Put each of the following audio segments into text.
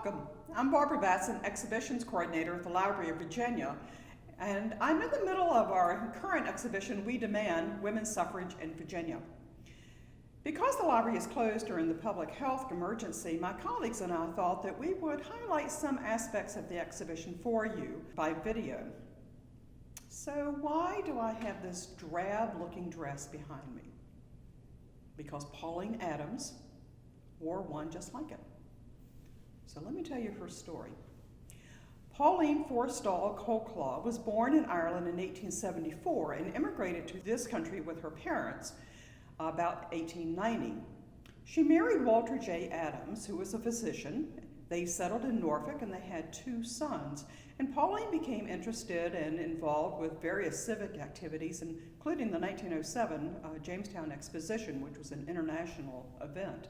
Welcome. I'm Barbara Batson, Exhibitions Coordinator at the Library of Virginia, and I'm in the middle of our current exhibition, We Demand Women's Suffrage in Virginia. Because the library is closed during the public health emergency, my colleagues and I thought that we would highlight some aspects of the exhibition for you by video. So why do I have this drab-looking dress behind me? Because Pauline Adams wore one just like it. So let me tell you her story. Pauline Forstall Colclough was born in Ireland in 1874 and immigrated to this country with her parents about 1890. She married Walter J. Adams, who was a physician. They settled in Norfolk and they had 2 sons. And Pauline became interested and involved with various civic activities, including the 1907 Jamestown Exposition, which was an international event.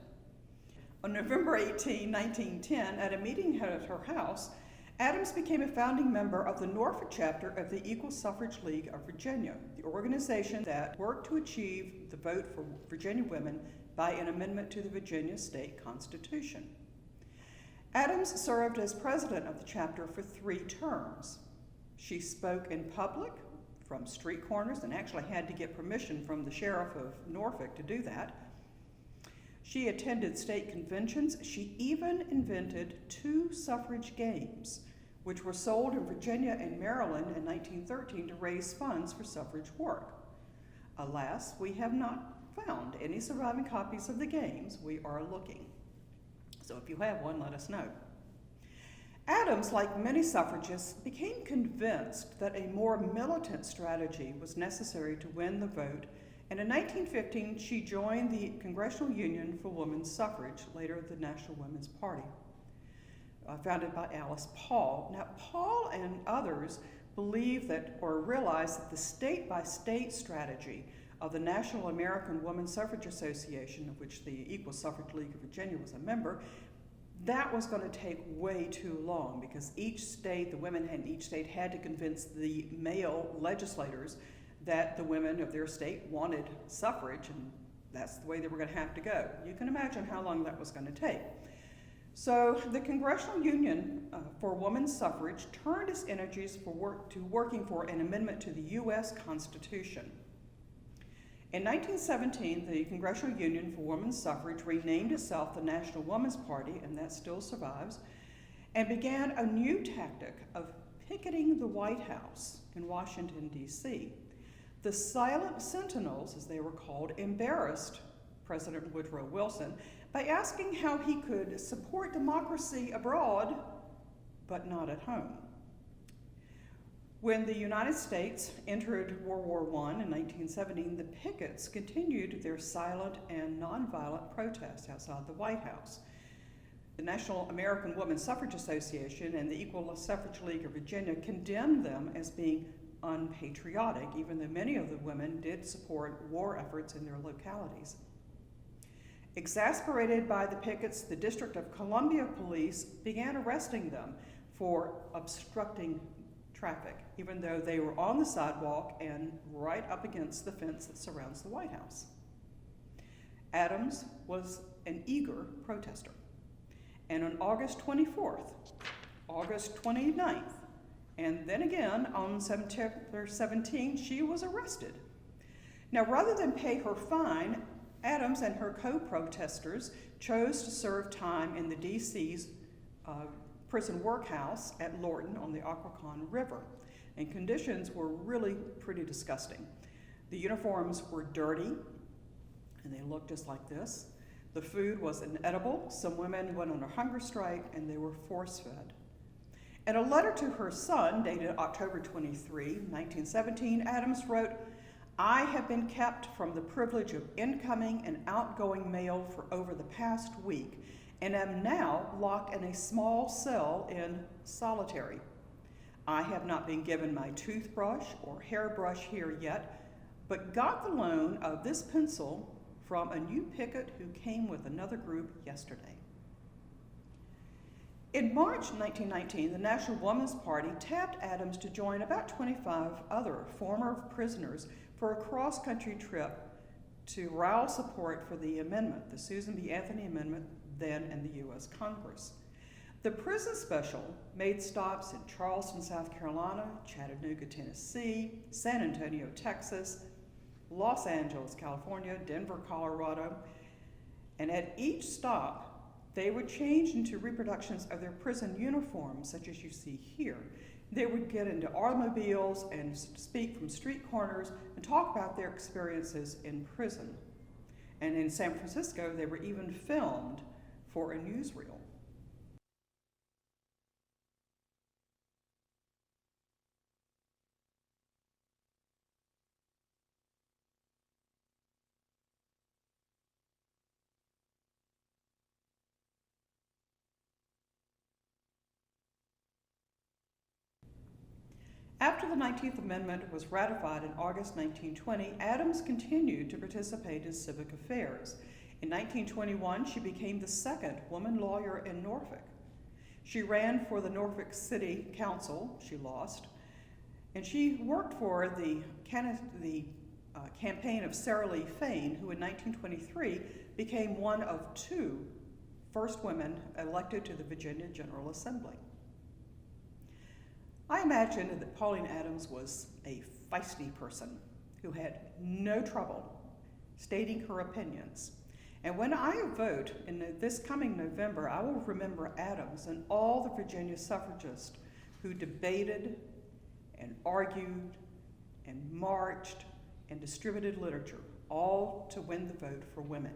On November 18, 1910, at a meeting held at her house, Adams became a founding member of the Norfolk chapter of the Equal Suffrage League of Virginia, the organization that worked to achieve the vote for Virginia women by an amendment to the Virginia state constitution. Adams served as president of the chapter for 3 terms. She spoke in public, from street corners, and actually had to get permission from the sheriff of Norfolk to do that. She attended state conventions. She even invented 2 suffrage games, which were sold in Virginia and Maryland in 1913 to raise funds for suffrage work. Alas, we have not found any surviving copies of the games. We are looking. So if you have one, let us know. Adams, like many suffragists, became convinced that a more militant strategy was necessary to win the vote, and in 1915 she joined the Congressional Union for Women's Suffrage, later the National Women's Party, founded by Alice Paul. Now, Paul and others believe that, or realize that the state-by-state strategy of the National American Woman Suffrage Association, of which the Equal Suffrage League of Virginia was a member, that was going to take way too long because each state, the women in each state had to convince the male legislators that the women of their state wanted suffrage, and that's the way they were going to have to go. You can imagine how long that was going to take. So the Congressional Union for Women's Suffrage turned its energies to working for an amendment to the U.S. Constitution. In 1917, the Congressional Union for Women's Suffrage renamed itself the National Women's Party, and that still survives, and began a new tactic of picketing the White House in Washington, D.C. The silent sentinels, as they were called, embarrassed President Woodrow Wilson by asking how he could support democracy abroad, but not at home. When the United States entered World War I in 1917, the pickets continued their silent and nonviolent protests outside the White House. The National American Woman Suffrage Association and the Equal Suffrage League of Virginia condemned them as being unpatriotic, even though many of the women did support war efforts in their localities. Exasperated by the pickets, the District of Columbia police began arresting them for obstructing traffic, even though they were on the sidewalk and right up against the fence that surrounds the White House. Adams was an eager protester. And on August 24th, August 29th, and then again on September 17th, she was arrested. Now, rather than pay her fine, Adams and her co-protesters chose to serve time in the DC's prison workhouse at Lorton on the Occoquan River, and conditions were really pretty disgusting. The uniforms were dirty, and they looked just like this. The food was inedible. Some women went on a hunger strike, and they were force-fed. In a letter to her son, dated October 23, 1917, Adams wrote, "I have been kept from the privilege of incoming and outgoing mail for over the past week, and am now locked in a small cell in solitary. I have not been given my toothbrush or hairbrush here yet, but got the loan of this pencil from a new picket who came with another group yesterday." In March 1919, the National Women's Party tapped Adams to join about 25 other former prisoners for a cross-country trip to rouse support for the amendment, the Susan B. Anthony Amendment, then in the U.S. Congress. The prison special made stops in Charleston, South Carolina, Chattanooga, Tennessee, San Antonio, Texas, Los Angeles, California, Denver, Colorado, and at each stop, they would change into reproductions of their prison uniforms, such as you see here. They would get into automobiles and speak from street corners and talk about their experiences in prison. And in San Francisco, they were even filmed for a newsreel. After the 19th Amendment was ratified in August 1920, Adams continued to participate in civic affairs. In 1921, she became the second woman lawyer in Norfolk. She ran for the Norfolk City Council, she lost, and she worked for the campaign of Sarah Lee Fain, who in 1923 became one of two first women elected to the Virginia General Assembly. I imagine that Pauline Adams was a feisty person who had no trouble stating her opinions. And when I vote in this coming November, I will remember Adams and all the Virginia suffragists who debated and argued and marched and distributed literature, all to win the vote for women.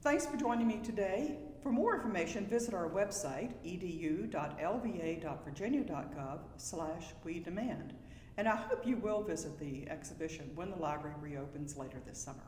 Thanks for joining me today. For more information, visit our website, edu.lva.virginia.gov/we demand. And I hope you will visit the exhibition when the library reopens later this summer.